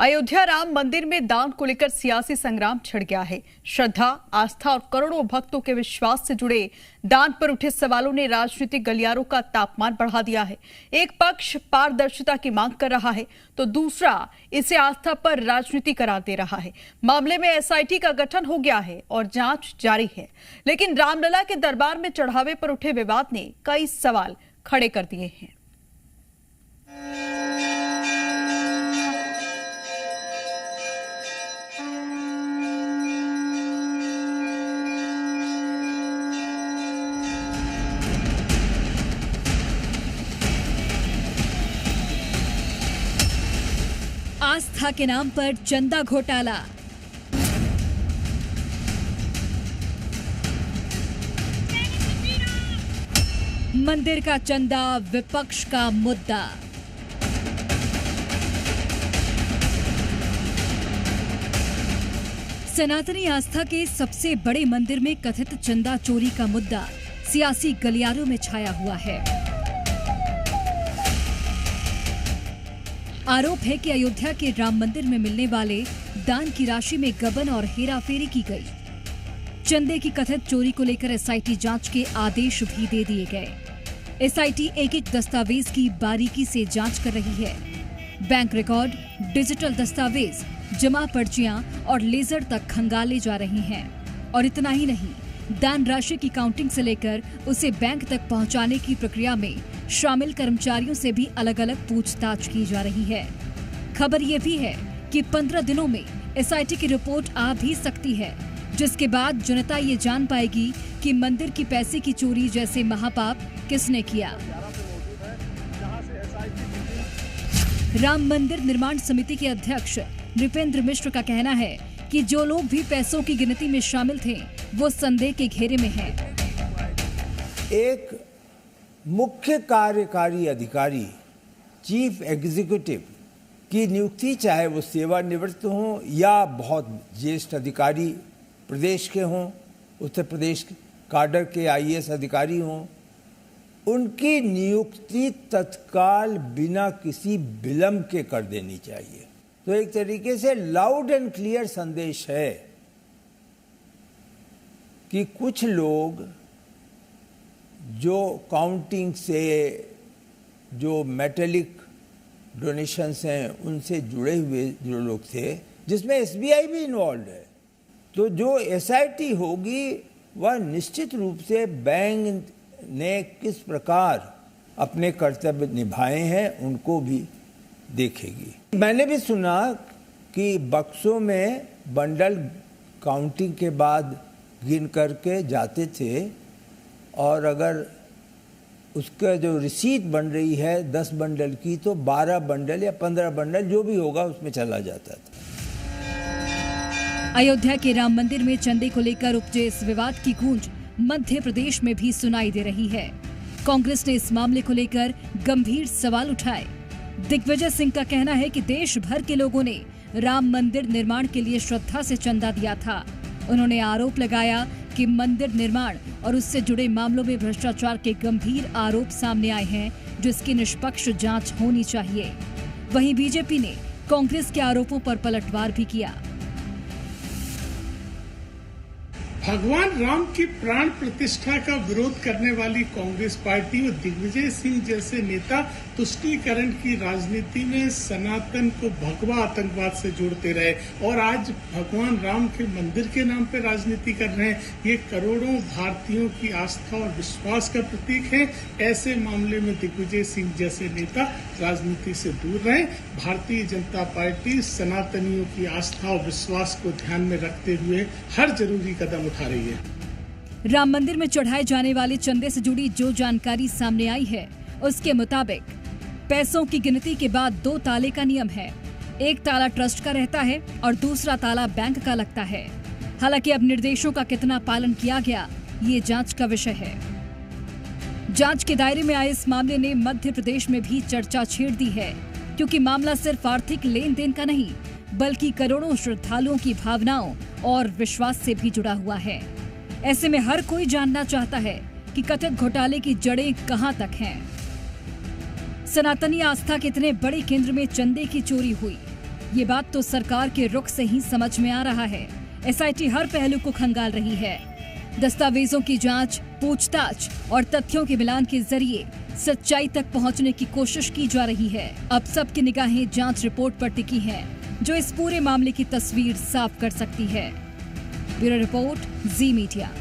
अयोध्या राम मंदिर में दान को लेकर सियासी संग्राम छिड़ गया है। श्रद्धा, आस्था और करोड़ों भक्तों के विश्वास से जुड़े दान पर उठे सवालों ने राजनीतिक गलियारों का तापमान बढ़ा दिया है। एक पक्ष पारदर्शिता की मांग कर रहा है तो दूसरा इसे आस्था पर राजनीति करार दे रहा है। मामले में एसआईटी का गठन हो गया है और जांच जारी है, लेकिन रामलला के दरबार में चढ़ावे पर उठे विवाद ने कई सवाल खड़े कर दिए हैं। आस्था के नाम पर चंदा घोटाला। मंदिर का चंदा विपक्ष का मुद्दा। सनातनी आस्था के सबसे बड़े मंदिर में कथित चंदा चोरी का मुद्दा सियासी गलियारों में छाया हुआ है। आरोप है कि अयोध्या के राम मंदिर में मिलने वाले दान की राशि में गबन और हेराफेरी की गई। चंदे की कथित चोरी को लेकर एसआईटी जांच के आदेश भी दे दिए गए। एसआईटी एक एक दस्तावेज की बारीकी से जांच कर रही है। बैंक रिकॉर्ड, डिजिटल दस्तावेज, जमा पर्चियां और लेजर तक खंगाले जा रही हैं। और इतना ही नहीं, दान राशि की काउंटिंग से लेकर उसे बैंक तक पहुंचाने की प्रक्रिया में शामिल कर्मचारियों से भी अलग अलग पूछताछ की जा रही है। खबर ये भी है कि 15 दिनों में एसआईटी की रिपोर्ट आ भी सकती है, जिसके बाद जनता ये जान पाएगी कि मंदिर की पैसे की चोरी जैसे महापाप किसने किया। राम मंदिर निर्माण समिति के अध्यक्ष नृपेंद्र मिश्र का कहना है कि जो लोग भी पैसों की गिनती में शामिल थे वो संदेह के घेरे में हैं। एक मुख्य कार्यकारी अधिकारी, चीफ एग्जीक्यूटिव की नियुक्ति, चाहे वो सेवानिवृत्त हों या बहुत ज्येष्ठ अधिकारी प्रदेश के हों, उत्तर प्रदेश काडर के आईएएस अधिकारी हों, उनकी नियुक्ति तत्काल बिना किसी विलंब के कर देनी चाहिए। तो एक तरीके से लाउड एंड क्लियर संदेश है कि कुछ लोग जो काउंटिंग से, जो मेटेलिक डोनेशंस हैं, उनसे जुड़े हुए जो लोग थे, जिसमें एसबीआई भी इन्वॉल्व है, तो जो एसआईटी होगी वह निश्चित रूप से बैंक ने किस प्रकार अपने कर्तव्य निभाए हैं उनको भी देखेगी। मैंने भी सुना कि बक्सों में बंडल काउंटिंग के बाद गिन करके जाते थे और अगर उसका जो रिसीट बन रही है 10 बंडल की, तो 12 बंडल या 15 बंडल जो भी होगा उसमें चला जाता था। अयोध्या के राम मंदिर में चंदे को लेकर उपजे इस विवाद की गूंज मध्य प्रदेश में भी सुनाई दे रही है। कांग्रेस ने इस मामले को लेकर गंभीर सवाल उठाए। दिग्विजय सिंह का कहना है कि देश भर के लोगों ने राम मंदिर निर्माण के लिए श्रद्धा से चंदा दिया था। उन्होंने आरोप लगाया कि मंदिर निर्माण और उससे जुड़े मामलों में भ्रष्टाचार के गंभीर आरोप सामने आए हैं, जिसकी निष्पक्ष जांच होनी चाहिए। वहीं बीजेपी ने कांग्रेस के आरोपों पर पलटवार भी किया। भगवान राम की प्राण प्रतिष्ठा का विरोध करने वाली कांग्रेस पार्टी और दिग्विजय सिंह जैसे नेता तुष्टीकरण की राजनीति में सनातन को भगवा आतंकवाद से जोड़ते रहे और आज भगवान राम के मंदिर के नाम पर राजनीति कर रहे हैं। ये करोड़ों भारतीयों की आस्था और विश्वास का प्रतीक है। ऐसे मामले में दिग्विजय सिंह जैसे नेता राजनीति से दूर रहें। भारतीय जनता पार्टी सनातनियों की आस्था और विश्वास को ध्यान में रखते हुए हर जरूरी कदम उठा रही है। राम मंदिर में चढ़ाए जाने वाले चंदे से जुड़ी जो जानकारी सामने आई है, उसके मुताबिक पैसों की गिनती के बाद 2 ताले का नियम है। एक ताला ट्रस्ट का रहता है और दूसरा ताला बैंक का लगता है। हालांकि अब निर्देशों का कितना पालन किया गया, ये जांच का विषय है। जांच के दायरे में आए इस मामले ने मध्य प्रदेश में भी चर्चा छेड़ दी है, क्योंकि मामला सिर्फ आर्थिक लेन देन का नहीं, बल्कि करोड़ों श्रद्धालुओं की भावनाओं और विश्वास से भी जुड़ा हुआ है। ऐसे में हर कोई जानना चाहता है कि कथित घोटाले की जड़ें कहां तक हैं। सनातनी आस्था के इतने बड़े केंद्र में चंदे की चोरी हुई, ये बात तो सरकार के रुख से ही समझ में आ रहा है। एसआईटी हर पहलू को खंगाल रही है। दस्तावेजों की जांच, पूछताछ और तथ्यों के मिलान के जरिए सच्चाई तक पहुंचने की कोशिश की जा रही है। अब सबकी निगाहें जांच रिपोर्ट पर टिकी हैं, जो इस पूरे मामले की तस्वीर साफ कर सकती है। ब्यूरो रिपोर्ट, जी मीडिया।